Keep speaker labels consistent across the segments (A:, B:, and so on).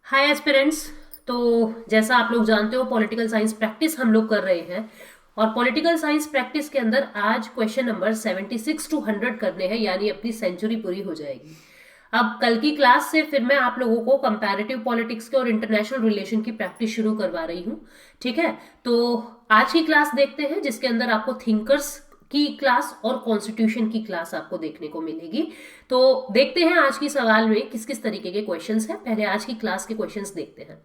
A: हाय aspirants. तो जैसा आप लोग जानते हो पॉलिटिकल साइंस प्रैक्टिस हम लोग कर रहे हैं और पॉलिटिकल साइंस प्रैक्टिस के अंदर आज क्वेश्चन नंबर 76 टू 100 करने हैं, यानी अपनी सेंचुरी पूरी हो जाएगी। अब कल की क्लास से फिर मैं आप लोगों को कंपैरेटिव पॉलिटिक्स के और इंटरनेशनल रिलेशन की प्रैक्टिस शुरू करवा रही हूँ। ठीक है, तो आज की क्लास देखते हैं जिसके अंदर आपको थिंकर्स की क्लास और कॉन्स्टिट्यूशन की क्लास आपको देखने को मिलेगी। तो देखते हैं आज की सवाल में किस किस तरीके के क्वेश्चंस हैं। पहले आज की क्लास के क्वेश्चंस देखते हैं।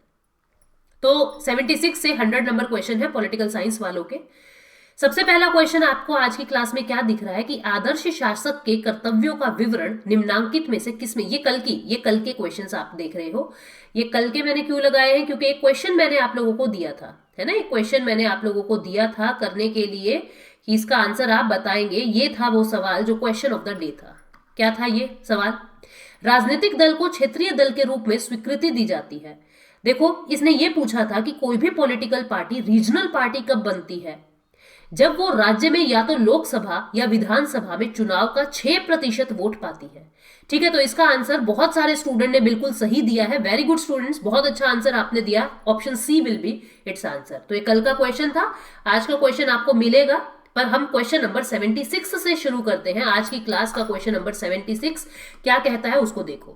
A: तो 76 से 100 नंबर क्वेश्चन है पॉलिटिकल साइंस वालों के। सबसे पहला क्वेश्चन आपको आज की क्लास में क्या दिख रहा है कि आदर्श शासक के कर्तव्यों का विवरण निम्नांकित में से किसमें, ये कल के क्वेश्चंस आप देख रहे हो। ये कल के मैंने क्यों लगाए हैं, क्योंकि एक क्वेश्चन मैंने आप लोगों को दिया था, है ना। एक क्वेश्चन मैंने आप लोगों को दिया था करने के लिए कि इसका आंसर आप बताएंगे। ये था वो सवाल जो क्वेश्चन ऑफ द डे था। क्या था ये सवाल? राजनीतिक दल को क्षेत्रीय दल के रूप में स्वीकृति दी जाती है। देखो, इसने ये पूछा था कि कोई भी पॉलिटिकल पार्टी रीजनल पार्टी कब बनती है? जब वो राज्य में या तो लोकसभा या विधानसभा में चुनाव का 6% वोट पाती है। ठीक है, तो इसका आंसर बहुत सारे स्टूडेंट ने बिल्कुल सही दिया है। वेरी गुड स्टूडेंट्स, बहुत अच्छा आंसर आपने दिया। Option C will be its answer. तो ये कल का क्वेश्चन था। आज का क्वेश्चन आपको मिलेगा, पर हम क्वेश्चन नंबर 76 से शुरू करते हैं। आज की क्लास का क्वेश्चन नंबर 76 क्या कहता है उसको देखो।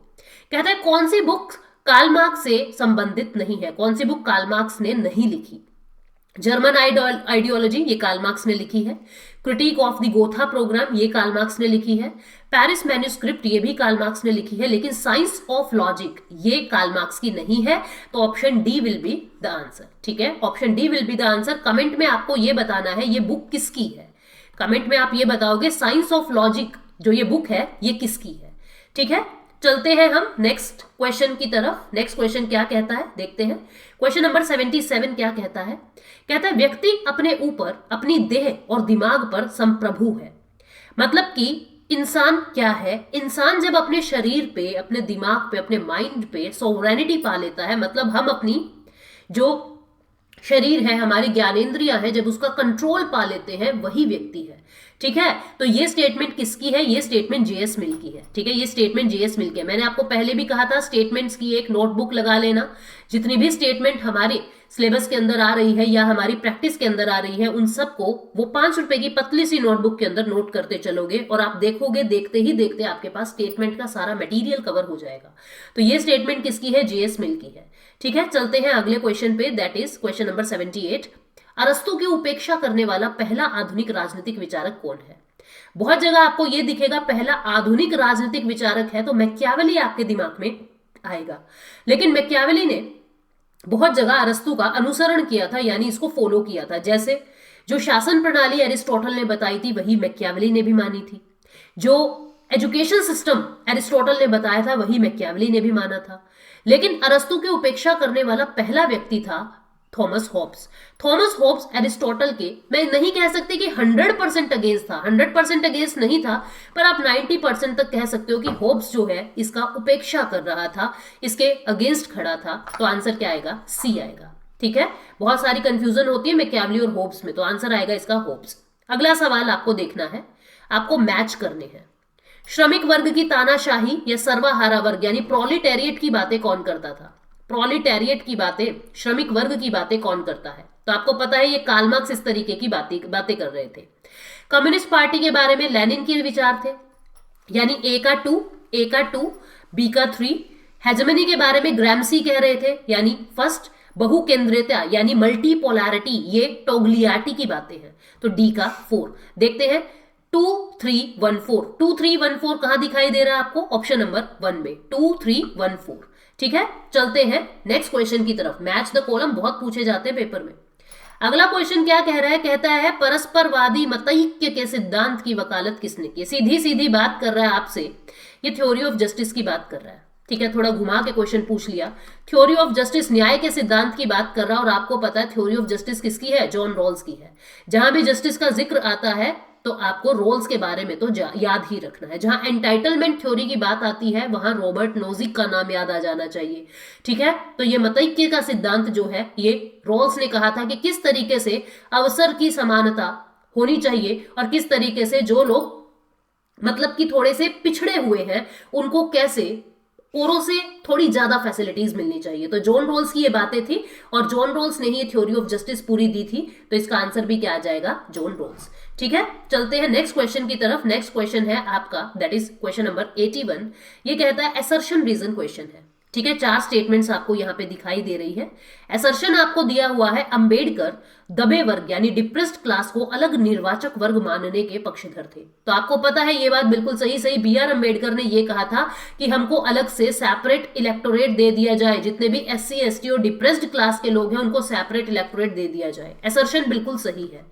A: कहता है कौन सी बुक कार्ल मार्क्स से संबंधित नहीं है? कौन सी बुक कार्ल मार्क्स ने नहीं लिखी? जर्मन आइडियोलॉजी, ये कार्ल मार्क्स ने लिखी है। Critique of the Gotha programme, ये कार्ल मार्क्स ने लिखी है। पेरिस मैन्यूस्क्रिप्ट, ये भी कार्ल मार्क्स ने लिखी है। लेकिन साइंस ऑफ लॉजिक ये कार्ल मार्क्स की नहीं है। तो option D will be the answer. ठीक है, option D will be the answer. Comment में आपको ये बताना है ये बुक किसकी है। कमेंट में आप ये बताओगे साइंस ऑफ लॉजिक जो ये बुक है ये किसकी है। ठीक है, चलते हैं हम नेक्स्ट क्वेश्चन की तरफ। नेक्स्ट क्वेश्चन क्या कहता है देखते हैं। क्वेश्चन नंबर 77 क्या कहता है? कहता है व्यक्ति अपने ऊपर, अपनी देह और दिमाग पर संप्रभु है। मतलब कि इंसान क्या है? इंसान जब अपने शरीर पे, अपने दिमाग पे, अपने माइंड पे सोवरेनिटी पा लेता है, मतलब हम अपनी जो शरीर है, हमारी ज्ञानेंद्रियां है, जब उसका कंट्रोल पा लेते हैं, वही व्यक्ति है। ठीक है, तो ये स्टेटमेंट किसकी है? ये स्टेटमेंट जेएस मिल की है। ठीक है, ये स्टेटमेंट जेएस मिल की है। मैंने आपको पहले भी कहा था स्टेटमेंट्स की एक नोटबुक लगा लेना। जितनी भी स्टेटमेंट हमारे सिलेबस के अंदर आ रही है या हमारी प्रैक्टिस के अंदर आ रही है, उन सबको वो 5 रुपए की पतली सी नोटबुक के अंदर नोट करते चलोगे और आप देखोगे देखते ही देखते आपके पास स्टेटमेंट का सारा मटेरियल कवर हो जाएगा। तो ये स्टेटमेंट किसकी है? जेएस मिल की है। ठीक है, चलते हैं अगले क्वेश्चन पे, दैट इज क्वेश्चन नंबर 78। अरस्तु की उपेक्षा करने वाला पहला आधुनिक राजनीतिक विचारक कौन है? बहुत जगह आपको यह दिखेगा पहला आधुनिक राजनीतिक विचारक है तो मैकियावेली आपके दिमाग में आएगा। लेकिन मैकियावेली ने बहुत जगह अरस्तु का अनुसरण किया था, यानी इसको फॉलो किया था। जैसे जो शासन प्रणाली एरिस्टोटल ने बताई थी वही मैकियावेली ने भी मानी थी। जो एजुकेशन सिस्टम एरिस्टोटल ने बताया था वही मैकियावेली ने भी माना था। लेकिन अरस्तु की उपेक्षा करने वाला पहला व्यक्ति था Thomas Hobbes. Thomas Hobbes Aristotle के, मैं नहीं कह सकती कि 100% अगेंस्ट था, 100% अगेंस्ट नहीं था, पर आप 90% तक कह सकते हो कि हॉब्स जो है इसका उपेक्षा कर रहा था, इसके अगेंस्ट खड़ा था। तो आंसर क्या आएगा? सी आएगा। ठीक है, बहुत सारी कंफ्यूजन होती है मैकियावेली और हॉब्स में, तो आंसर आएगा इसका हॉब्स। अगला सवाल आपको देखना है, आपको मैच करने हैं। श्रमिक वर्ग की तानाशाही या सर्वहारा वर्ग यानी प्रोलिटेरिएट की बातें कौन करता था? प्रोलिटेरिएट की बातें, श्रमिक वर्ग की बातें कौन करता है? तो आपको पता है ये कार्ल मार्क्स इस तरीके की बातें कर रहे थे। कम्युनिस्ट पार्टी के बारे में लेनिन के विचार थे, यानी ए का 2, बी का 3। हेजेमनी के बारे में ग्रैमसी कह रहे थे, यानी फर्स्ट। बहुकेंद्रिता यानी मल्टीपोलैरिटी, ये टोग्लियाटी की बातें हैं। तो डी का 4। देखते हैं 2 3 1 4। 2 3 1 4 कहां दिखाई दे रहा है आपको? ऑप्शन नंबर 1 में 2 3 1 4। ठीक है, चलते हैं नेक्स्ट क्वेश्चन की तरफ। मैच द कॉलम बहुत पूछे जाते हैं पेपर में। अगला क्वेश्चन क्या कह रहा है? कहता है परस्परवादी मतैक्य के सिद्धांत की वकालत किसने की? सीधी सीधी बात कर रहा है आपसे, ये थ्योरी ऑफ जस्टिस की बात कर रहा है। ठीक है, थोड़ा घुमा के क्वेश्चन पूछ लिया। थ्योरी ऑफ जस्टिस, न्याय के सिद्धांत की बात कर रहा है, और आपको पता है थ्योरी ऑफ जस्टिस किसकी है? जॉन रॉल्स की है। जहां भी जस्टिस का जिक्र आता है तो आपको रोल्स के बारे में तो याद ही रखना है। जहां एंटाइटलमेंट थ्योरी की बात आती है वहां रॉबर्ट नोजिक का नाम याद आ जाना चाहिए। ठीक है, तो ये मतैक्य का सिद्धांत जो है ये रोल्स ने कहा था कि किस तरीके से अवसर की समानता होनी चाहिए और किस तरीके से जो लोग मतलब कि थोड़े से पिछड़े हुए हैं उनको कैसे औरों से थोड़ी ज्यादा फैसिलिटीज मिलनी चाहिए। तो जॉन रोल्स की ये बातें थी और जॉन रोल्स ने ही ये थ्योरी ऑफ जस्टिस पूरी दी थी, तो इसका आंसर भी क्या आ जाएगा, जॉन रोल्स। ठीक है, चलते हैं नेक्स्ट क्वेश्चन की तरफ। नेक्स्ट क्वेश्चन है आपका, दैट इज क्वेश्चन नंबर 81। ये कहता है असर्शन रीजन क्वेश्चन है। ठीक है, 4 स्टेटमेंट्स आपको यहां पे दिखाई दे रही है। असर्शन आपको दिया हुआ है, अंबेडकर दबे वर्ग यानी डिप्रेस्ड क्लास को अलग निर्वाचक वर्ग मानने के पक्षधर थे। तो आपको पता है ये बात बिल्कुल सही सही, बी आर अम्बेडकर ने ये कहा था कि हमको अलग से सेपरेट इलेक्टोरेट दे दिया जाए, जितने भी SC ST और डिप्रेस्ड क्लास के लोग हैं उनको सेपरेट इलेक्टोरेट दे दिया जाए। असर्शन बिल्कुल सही है।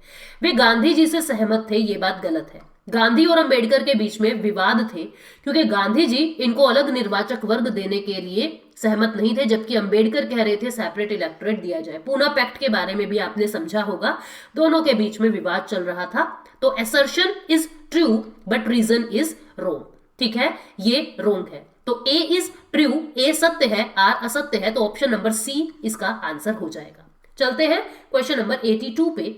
A: वे गांधी जी से सहमत थे, ये बात गलत है। गांधी और अंबेडकर के बीच में विवाद थे, क्योंकि गांधी जी इनको अलग निर्वाचक वर्ग देने के लिए सहमत नहीं थे, जबकि अंबेडकर कह रहे थे सेपरेट इलेक्टोरेट दिया जाए। पूना पैक्ट के बारे में भी आपने समझा होगा, दोनों के बीच में विवाद चल रहा था। तो assertion is true but reason is wrong. ठीक है, ये रोंग है। तो ए इज ट्रू, ए सत्य है, आर असत्य है, तो ऑप्शन नंबर सी इसका आंसर हो जाएगा। चलते हैं क्वेश्चन नंबर 82 पे।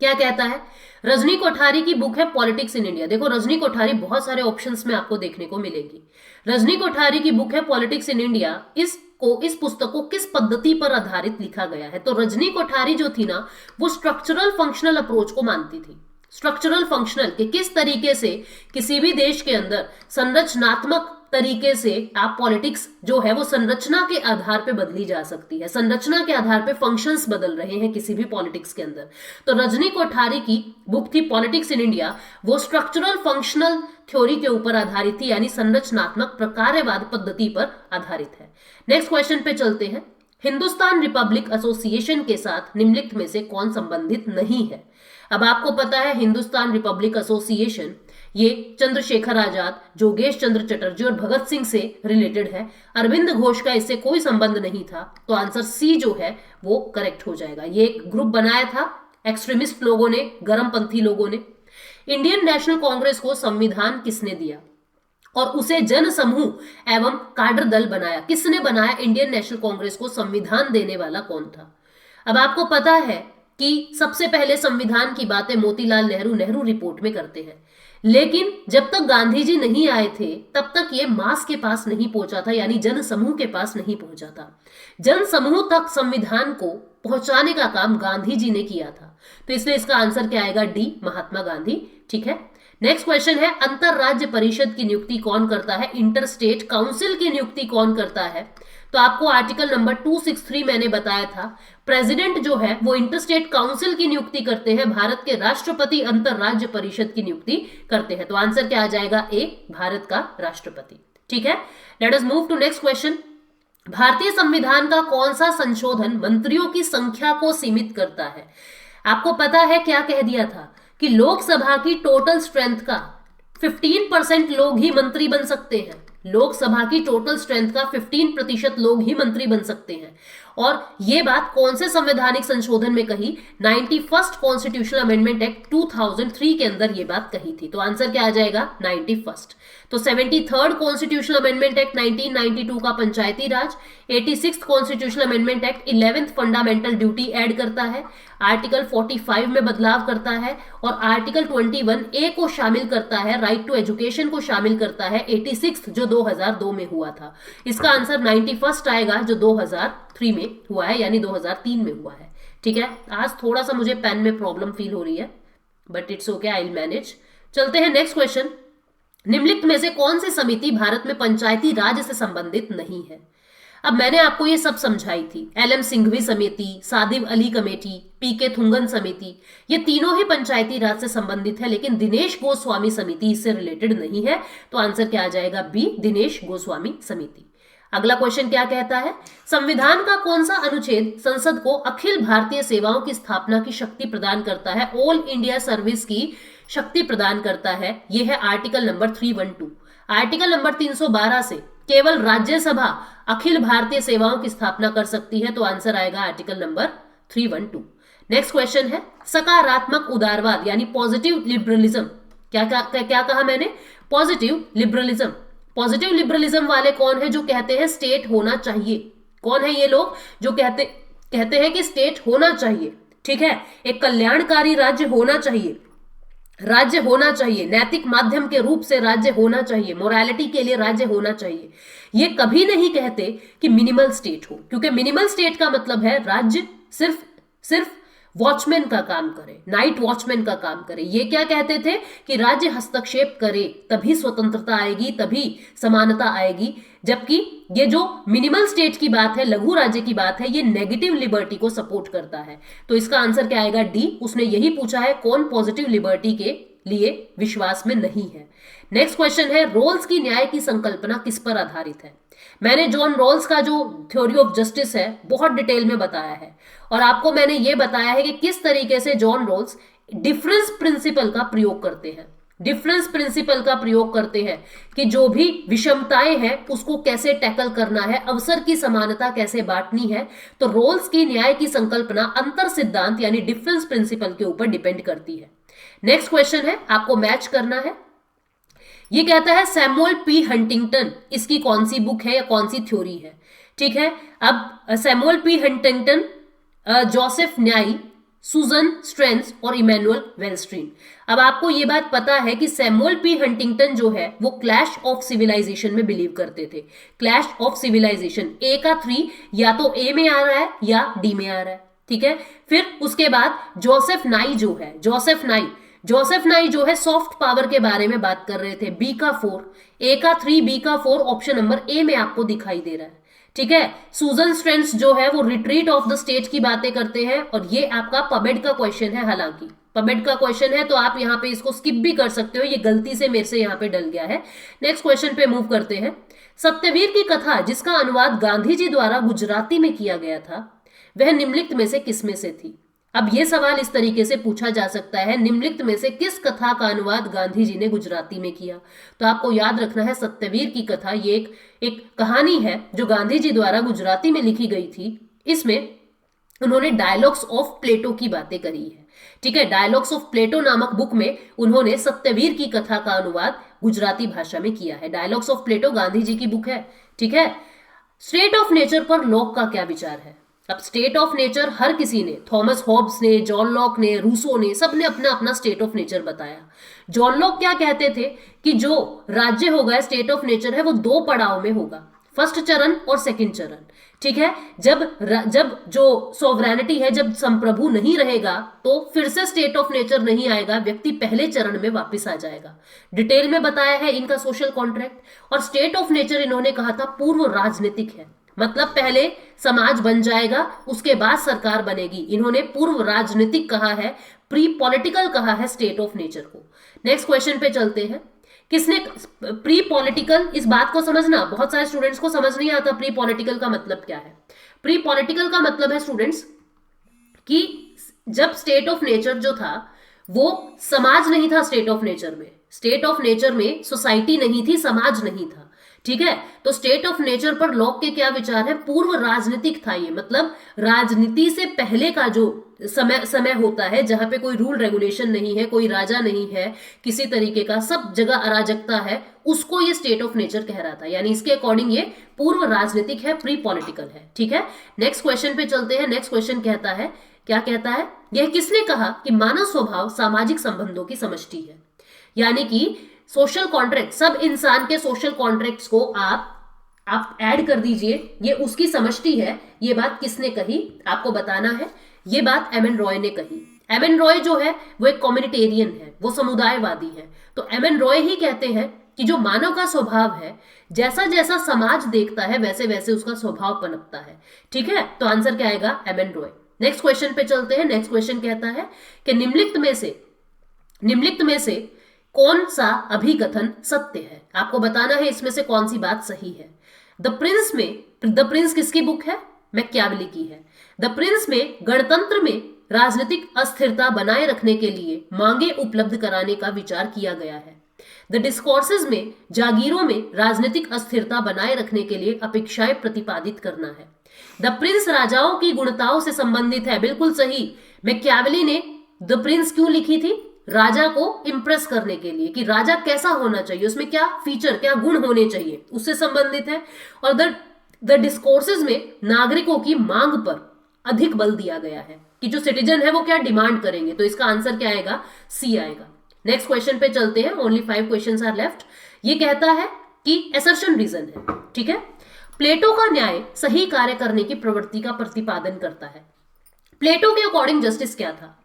A: क्या कहता है, रजनी कोठारी की बुक है पॉलिटिक्स इन इंडिया। देखो रजनी कोठारी बहुत सारे ऑप्शंस में आपको देखने को मिलेगी। रजनी कोठारी की बुक है पॉलिटिक्स इन इंडिया, इस पुस्तक को किस पद्धति पर आधारित लिखा गया है? तो रजनी कोठारी जो थी ना, वो स्ट्रक्चरल फंक्शनल अप्रोच को मानती थी। स्ट्रक्चरल फंक्शनल कि किस तरीके से किसी भी देश के अंदर संरचनात्मक तरीके से आप पॉलिटिक्स जो है वो संरचना के आधार पे बदली जा सकती है। संरचना के आधार पे फंक्शंस बदल रहे हैं किसी भी पॉलिटिक्स के अंदर। तो रजनी कोठारी की बुक थी पॉलिटिक्स इन इंडिया, वो स्ट्रक्चरल फंक्शनल थ्योरी के ऊपर आधारित थी, यानी संरचनात्मक प्रकारवाद पद्धति पर आधारित है। नेक्स्ट क्वेश्चन पे चलते हैं। हिंदुस्तान रिपब्लिक एसोसिएशन के साथ निम्नलिखित में से कौन संबंधित नहीं है? अब आपको पता है हिंदुस्तान रिपब्लिक एसोसिएशन ये चंद्रशेखर आजाद, जोगेश चंद्र चटर्जी और भगत सिंह से रिलेटेड है। अरविंद घोष का इससे कोई संबंध नहीं था, तो आंसर सी जो है वो करेक्ट हो जाएगा। ये एक ग्रुप बनाया था एक्सट्रीमिस्ट लोगों ने, गरमपंथी लोगों ने। इंडियन नेशनल कांग्रेस को संविधान किसने दिया और उसे जन समूह एवं काडर दल बनाया? किसने बनाया इंडियन नेशनल कांग्रेस को? संविधान देने वाला कौन था? अब आपको पता है कि सबसे पहले संविधान की बातें मोतीलाल नेहरू रिपोर्ट में करते हैं, लेकिन जब तक गांधी जी नहीं आए थे तब तक ये मास के पास नहीं पहुंचा था, यानी जन समूह के पास नहीं पहुंचा था। जन समूह तक संविधान को पहुंचाने का काम गांधी जी ने किया था, तो इसलिए इसका आंसर क्या आएगा? डी, महात्मा गांधी। ठीक है, नेक्स्ट क्वेश्चन है, अंतरराज्य परिषद की नियुक्ति कौन करता है? इंटर स्टेट काउंसिल की नियुक्ति कौन करता है? तो आपको आर्टिकल नंबर 263 मैंने बताया था, प्रेसिडेंट जो है वो इंटरस्टेट काउंसिल की नियुक्ति करते हैं, भारत के राष्ट्रपति अंतरराज्य परिषद की नियुक्ति करते हैं। तो आंसर क्या आ जाएगा? ए, भारत का राष्ट्रपति। ठीक है, let us move to next question. भारतीय संविधान का कौन सा संशोधन मंत्रियों की संख्या को सीमित करता है? आपको पता है क्या कह दिया था कि लोकसभा की टोटल स्ट्रेंथ का 15% लोग ही मंत्री बन सकते हैं। लोकसभा की टोटल स्ट्रेंथ का 15% लोग ही मंत्री बन सकते हैं। और यह बात कौन से संवैधानिक संशोधन में कही? 91st कॉन्स्टिट्यूशनल अमेंडमेंट एक्ट 2003 के अंदर यह बात कही थी। तो आंसर क्या आ जाएगा? 91st। तो 73rd कॉन्स्टिट्यूशनल अमेंडमेंट एक्ट 1992 का पंचायती राज, 86th constitutional amendment act 11th fundamental duty add करता है, आर्टिकल 45 में बदलाव करता है और आर्टिकल 21A को शामिल करता है, राइट टू एजुकेशन को शामिल करता है, 86th जो 2002 में हुआ था। इसका आंसर 91st आएगा जो 2003 में हुआ है, यानी 2003 में हुआ है। ठीक है, आज थोड़ा सा मुझे पेन में प्रॉब्लम फील हो रही है, but it's okay, I will manage. चलते हैं नेक्स्ट क्वेश्चन। निम्नलिखित में से कौन सी समिति भारत में पंचायती राज से संबंधित नहीं है? अब मैंने आपको ये सब समझाई थी, LM सिंघवी समिति, सादिव अली कमेटी, PK थुंगन समिति, ये तीनों ही पंचायती राज से संबंधित है, लेकिन दिनेश गोस्वामी समिति इससे रिलेटेड नहीं है। तो आंसर क्या आ जाएगा? बी, दिनेश गोस्वामी समिति। अगला क्वेश्चन क्या कहता है? संविधान का कौन सा अनुच्छेद संसद को अखिल भारतीय सेवाओं की स्थापना की शक्ति प्रदान करता है? ऑल इंडिया सर्विस की शक्ति प्रदान करता है। यह है आर्टिकल नंबर 312। आर्टिकल नंबर 312 से केवल राज्यसभा अखिल भारतीय सेवाओं की स्थापना कर सकती है। तो आंसर आएगा आर्टिकल नंबर 312। नेक्स्ट क्वेश्चन है, सकारात्मक उदारवाद यानी पॉजिटिव लिबरलिज्म। क्या कहा मैंने? Positive liberalism. पॉजिटिव लिबरलिज्म वाले कौन है? जो कहते हैं स्टेट होना चाहिए। कौन है ये लोग जो कहते हैं कि स्टेट होना चाहिए? ठीक है, एक कल्याणकारी राज्य होना चाहिए। राज्य होना चाहिए, नैतिक माध्यम के रूप से राज्य होना चाहिए, मोरालिटी के लिए राज्य होना चाहिए। ये कभी नहीं कहते कि मिनिमल स्टेट हो, क्योंकि मिनिमल स्टेट का मतलब है राज्य सिर्फ सिर्फ वॉचमैन का काम करे, नाइट वॉचमैन का काम करे। ये क्या कहते थे कि राज्य हस्तक्षेप करे तभी स्वतंत्रता आएगी, तभी समानता आएगी। जबकि ये जो मिनिमल स्टेट की बात है, लघु राज्य की बात है, ये नेगेटिव लिबर्टी को सपोर्ट करता है। तो इसका आंसर क्या आएगा? डी। उसने यही पूछा है कौन पॉजिटिव लिबर्टी के लिए विश्वास में नहीं है। नेक्स्ट क्वेश्चन है, रोल्स की न्याय की संकल्पना किस पर आधारित है? मैंने जॉन रॉल्स का जो थ्योरी ऑफ जस्टिस है बहुत डिटेल में बताया है, और आपको मैंने ये बताया है कि किस तरीके से जॉन रॉल्स डिफरेंस प्रिंसिपल का प्रयोग करते हैं। डिफरेंस प्रिंसिपल का प्रयोग करते हैं कि जो भी विषमताएं हैं उसको कैसे टैकल करना है, अवसर की समानता कैसे बांटनी है। तो रोल्स की न्याय की संकल्पना अंतर सिद्धांत यानी डिफरेंस प्रिंसिपल के ऊपर डिपेंड करती है। नेक्स्ट क्वेश्चन है, आपको मैच करना है। ये कहता है सैमुअल पी हंटिंगटन, इसकी कौन सी बुक है या कौन सी थ्योरी है? ठीक है, अब सैमुअल पी हंटिंगटन, जोसेफ न्याई, सुजन स्ट्रेंस और इमैनुअल वेलस्ट्रीन। अब आपको ये बात पता है कि सैमुअल पी हंटिंगटन जो है वो क्लैश ऑफ सिविलाइजेशन में बिलीव करते थे। क्लैश ऑफ सिविलाइजेशन, ए का 3 या तो ए में आ रहा है या डी में आ रहा है। ठीक है, फिर उसके बाद जोसेफ नाई जो है, जोसेफ नाई जो है सॉफ्ट पावर के बारे में बात कर रहे थे, बी का 4, ए का 3, बी का 4, ऑप्शन नंबर ए में आपको दिखाई दे रहा है। ठीक है, सुजन स्ट्रेंट्स जो है वो रिट्रीट ऑफ द स्टेट की बातें करते हैं, और ये आपका पबेड का क्वेश्चन है। हालांकि पबेड का क्वेश्चन है तो आप यहाँ पे इसको स्किप भी कर सकते हो, ये गलती से मेरे से यहाँ पे डल गया है। नेक्स्ट क्वेश्चन पे मूव करते हैं। सत्यवीर की कथा जिसका अनुवाद गांधी जी द्वारा गुजराती में किया गया था वह निम्नलिखित में से किस में से थी? अब यह सवाल इस तरीके से पूछा जा सकता है, निम्नलिखित में से किस कथा का अनुवाद गांधी जी ने गुजराती में किया? तो आपको याद रखना है सत्यवीर की कथा ये एक कहानी है जो गांधी जी द्वारा गुजराती में लिखी गई थी। इसमें उन्होंने डायलॉग्स ऑफ प्लेटो की बातें करी है। ठीक है, डायलॉग्स ऑफ प्लेटो नामक बुक में उन्होंने सत्यवीर की कथा का अनुवाद गुजराती भाषा में किया है। डायलॉग्स ऑफ प्लेटो गांधी जी की बुक है। ठीक है, स्टेट ऑफ नेचर पर लॉक का क्या विचार है? अब स्टेट ऑफ नेचर हर किसी ने, थॉमस हॉब्स ने, जॉन लॉक ने, रूसो ने, सबने अपना अपना स्टेट ऑफ नेचर बताया। जॉन लॉक क्या कहते थे कि जो राज्य होगा, स्टेट ऑफ नेचर है, वो 2 पड़ाव में होगा, फर्स्ट चरण और सेकंड चरण। ठीक है, जब जो सोवरेनिटी है, जब संप्रभु नहीं रहेगा तो फिर से स्टेट ऑफ नेचर नहीं आएगा, व्यक्ति पहले चरण में वापस आ जाएगा। डिटेल में बताया है इनका सोशल कॉन्ट्रैक्ट। और स्टेट ऑफ नेचर इन्होंने कहा था पूर्व राजनीतिक है, मतलब पहले समाज बन जाएगा उसके बाद सरकार बनेगी। इन्होंने पूर्व राजनीतिक कहा है, प्री पॉलिटिकल कहा है स्टेट ऑफ नेचर को। नेक्स्ट क्वेश्चन पे चलते हैं। किसने प्री पॉलिटिकल, इस बात को समझना, बहुत सारे स्टूडेंट्स को समझ नहीं आता प्री पॉलिटिकल का मतलब क्या है। प्री पॉलिटिकल का मतलब है स्टूडेंट्स कि जब स्टेट ऑफ नेचर जो था वो समाज नहीं था, स्टेट ऑफ नेचर में सोसाइटी नहीं थी, समाज नहीं था। ठीक है, तो स्टेट ऑफ नेचर पर लॉक के क्या विचार है? पूर्व राजनीतिक था ये, मतलब राजनीति से पहले का जो समय होता है जहां पे कोई रूल रेगुलेशन नहीं है, कोई राजा नहीं है, किसी तरीके का, सब जगह अराजकता है, उसको ये स्टेट ऑफ नेचर कह रहा था। यानी इसके अकॉर्डिंग ये पूर्व राजनीतिक है, प्री पॉलिटिकल है। ठीक है, नेक्स्ट क्वेश्चन पे चलते हैं। नेक्स्ट क्वेश्चन कहता है, क्या कहता है? यह किसने कहा कि मानव स्वभाव सामाजिक संबंधों की समष्टि है? यानी कि सोशल कॉन्ट्रैक्ट, सब इंसान के सोशल कॉन्ट्रैक्ट्स को आप ऐड कर दीजिए, ये उसकी समष्टि है। ये बात किसने कही आपको बताना है। ये बात एम.एन. रॉय ने कही। एम.एन. रॉय जो है वो एक कम्युनिटेरियन है, वो समुदायवादी है। तो एम.एन. रॉय ही कहते हैं कि जो मानव का स्वभाव है, जैसा जैसा समाज देखता है वैसे वैसे उसका स्वभाव पनपता है। ठीक है, तो आंसर क्या आएगा? एम.एन. रॉय। नेक्स्ट क्वेश्चन पे चलते हैं। नेक्स्ट क्वेश्चन कहता है कि निम्नलिखित में से कौन सा अभिकथन सत्य है? आपको बताना है इसमें से कौन सी बात सही है। द प्रिंस किसकी बुक है? मैकियावेली की है। द प्रिंस में गणतंत्र में राजनीतिक अस्थिरता बनाए रखने के लिए मांगे उपलब्ध कराने का विचार किया गया है। द डिस्कोर्सेज में जागीरों में राजनीतिक अस्थिरता बनाए रखने के लिए अपेक्षाएं प्रतिपादित करना है। द प्रिंस राजाओं की गुणताओं से संबंधित है। बिल्कुल सही। मैकियावेली ने द प्रिंस क्यों लिखी थी? राजा को इंप्रेस करने के लिए कि राजा कैसा होना चाहिए, उसमें क्या फीचर, क्या गुण होने चाहिए, उससे संबंधित है। और द डिस्कोर्सेज में नागरिकों की मांग पर अधिक बल दिया गया है कि जो सिटीजन है वो क्या डिमांड करेंगे। तो इसका आंसर क्या आएगा? सी आएगा। नेक्स्ट क्वेश्चन पे चलते हैं, ओनली 5 क्वेश्चंस आर लेफ्ट। ये कहता है कि असर्शन रीजन है, ठीक है। प्लेटो का न्याय सही कार्य करने की प्रवृत्ति का प्रतिपादन करता है। प्लेटो के अकॉर्डिंग जस्टिस क्या था?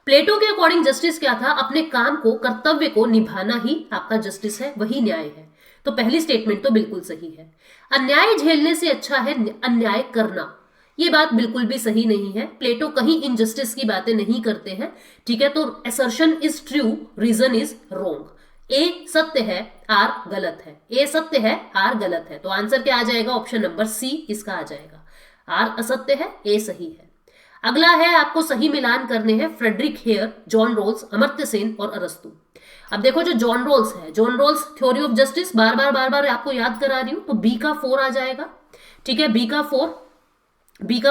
A: प्लेटो के अकॉर्डिंग जस्टिस क्या था? अपने काम को, कर्तव्य को निभाना ही आपका जस्टिस है, वही न्याय है। तो पहली स्टेटमेंट तो बिल्कुल सही है। अन्याय झेलने से अच्छा है अन्याय करना, ये बात बिल्कुल भी सही नहीं है। प्लेटो कहीं इनजस्टिस की बातें नहीं करते हैं, ठीक है। तो assertion is true, reason is wrong. A सत्य है, आर गलत है। ए सत्य है, आर गलत है। तो आंसर क्या आ जाएगा? ऑप्शन नंबर सी इसका आ जाएगा। आर असत्य है, ए सही है। अगला है, आपको सही मिलान करने हैं Frederick Hayek, John Rawls, Amartya Sen और अरस्तु। अब देखो जो जॉन रोल्स है, John Rawls theory of justice बार बार आपको याद करा रही हूं, तो बी का 4 आ जाएगा, ठीक है। बी का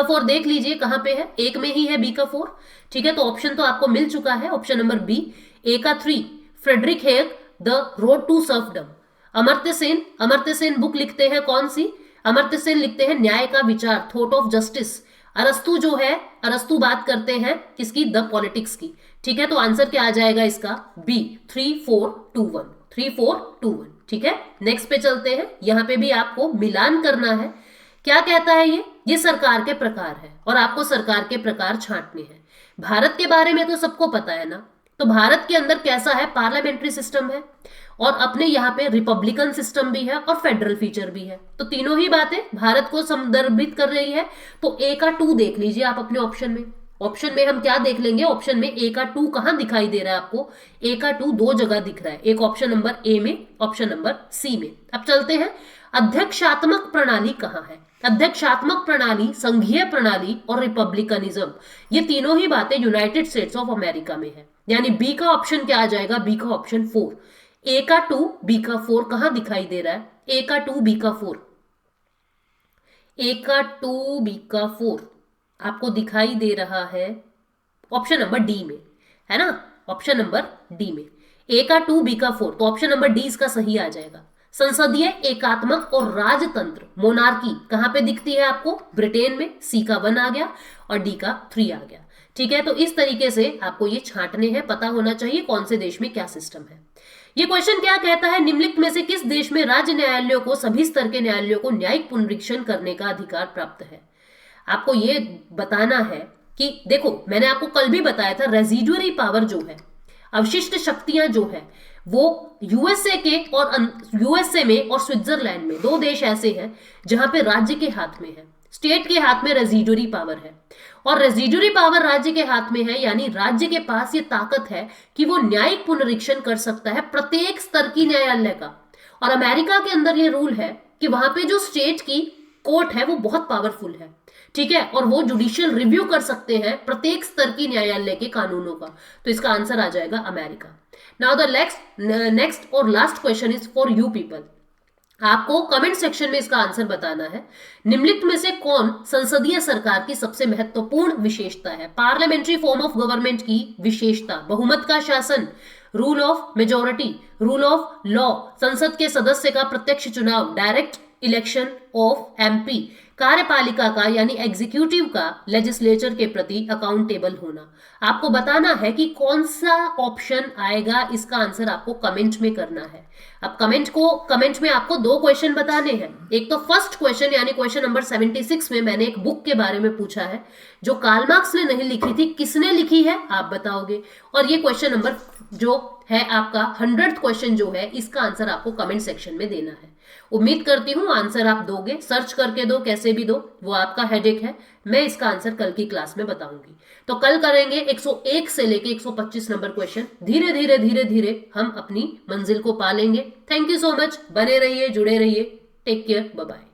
A: 4 देख लीजिए कहां पे है, एक में ही है बी का 4, ठीक है। तो ऑप्शन तो आपको मिल चुका है, ऑप्शन नंबर बी। ए का 3 Friedrich Hayek, the road to serfdom. Amartya Sen book लिखते हैं कौन सी? अमर्त्य सेन लिखते हैं न्याय का विचार, थॉट ऑफ जस्टिस। अरस्तु जो है, अरस्तु बात करते हैं किसकी? द पॉलिटिक्स की, ठीक है। तो आंसर क्या आ जाएगा इसका? बी 3421, 3421, ठीक है। नेक्स्ट पे चलते हैं, यहां पे भी आपको मिलान करना है। क्या कहता है ये सरकार के प्रकार है और आपको सरकार के प्रकार छांटने हैं। भारत के बारे में तो सबको पता है ना, तो भारत के अंदर कैसा है? पार्लियामेंट्री सिस्टम है और अपने यहाँ पे रिपब्लिकन सिस्टम भी है और फेडरल फीचर भी है। तो तीनों ही बातें भारत को संदर्भित कर रही है। तो ए का 2 देख लीजिए आप अपने ऑप्शन में। ऑप्शन में हम क्या देख लेंगे? ऑप्शन में ए का 2 कहां दिखाई दे रहा है आपको? ए का 2 दो जगह दिख रहा है, एक ऑप्शन नंबर ए में, ऑप्शन नंबर सी में। अब चलते हैं, अध्यक्षात्मक प्रणाली कहां है? अध्यक्षात्मक प्रणाली, संघीय प्रणाली और रिपब्लिकनिज्म, ये तीनों ही बातें यूनाइटेड स्टेट्स ऑफ अमेरिका में है। यानी बी का ऑप्शन क्या आ जाएगा? बी का ऑप्शन 4। ए का 2 बी का 4 कहां दिखाई दे रहा है? ए का 2 बी का 4, ए का 2 बी का 4 आपको दिखाई दे रहा है ऑप्शन नंबर डी में, है ना? ऑप्शन नंबर डी में ए का 2 बी का 4, तो ऑप्शन नंबर डी इसका सही आ जाएगा। संसदीय एकात्मक और राजतंत्र, मोनार्की कहां पे दिखती है आपको? ब्रिटेन में। सी का 1 आ गया और डी का 3 आ गया, ठीक है। तो इस तरीके से आपको ये छांटने हैं, पता होना चाहिए कौन से देश में क्या सिस्टम है। ये क्वेश्चन क्या कहता है? निम्नलिखित में से किस देश में राज्य न्यायालयों को, सभी स्तर के न्यायालयों को न्यायिक पुनरीक्षण करने का अधिकार प्राप्त है? आपको ये बताना है कि देखो, मैंने आपको कल भी बताया था, रेजिडुअरी पावर जो है, अवशिष्ट शक्तियां जो है, वो यूएसए में और स्विट्जरलैंड में, 2 देश ऐसे हैं जहां पे राज्य के हाथ में है, स्टेट के हाथ में रेजिडुअरी पावर है। और रेजिडुअरी पावर राज्य के हाथ में है, यानी राज्य के पास ये ताकत है कि वो न्यायिक पुनरीक्षण कर सकता है प्रत्येक स्तर की न्यायालय का। और अमेरिका के अंदर ये रूल है कि वहां पे जो स्टेट की कोर्ट है वो बहुत पावरफुल है, ठीक है, और वो जुडिशियल रिव्यू कर सकते हैं प्रत्येक स्तर की न्यायालय के कानूनों का। तो इसका आंसर आ जाएगा अमेरिका। नाउ द नेक्स्ट और last question is for you people. आपको कमेंट सेक्शन में इसका आंसर बताना है। निम्नलिखित में से कौन संसदीय सरकार की सबसे महत्वपूर्ण विशेषता है? पार्लियामेंट्री फॉर्म ऑफ गवर्नमेंट की विशेषता, बहुमत का शासन, rule of majority, rule of law, संसद के सदस्य का प्रत्यक्ष चुनाव, डायरेक्ट इलेक्शन ऑफ एमपी, कार्यपालिका का यानी एग्जीक्यूटिव का लेजिस्लेचर के प्रति अकाउंटेबल होना। आपको बताना है कि कौन सा ऑप्शन आएगा, इसका आंसर आपको कमेंट में करना है। अब कमेंट में आपको 2 क्वेश्चन बताने हैं। एक तो फर्स्ट क्वेश्चन यानी क्वेश्चन नंबर 76 में मैंने एक बुक के बारे में पूछा है जो कार्ल मार्क्स ने नहीं लिखी थी, किसने लिखी है आप बताओगे। और ये क्वेश्चन नंबर जो है आपका 100th क्वेश्चन जो है, इसका आंसर आपको कमेंट सेक्शन में देना है। उम्मीद करती हूं आंसर आप दोगे, सर्च करके दो, कैसे भी दो, वो आपका हेडेक है। मैं इसका आंसर कल की क्लास में बताऊंगी। तो कल करेंगे 101 से लेके 125 नंबर क्वेश्चन। धीरे धीरे हम अपनी मंजिल को पा लेंगे। थैंक यू सो मच, बने रहिए, जुड़े रहिए, टेक केयर, बाय बाय।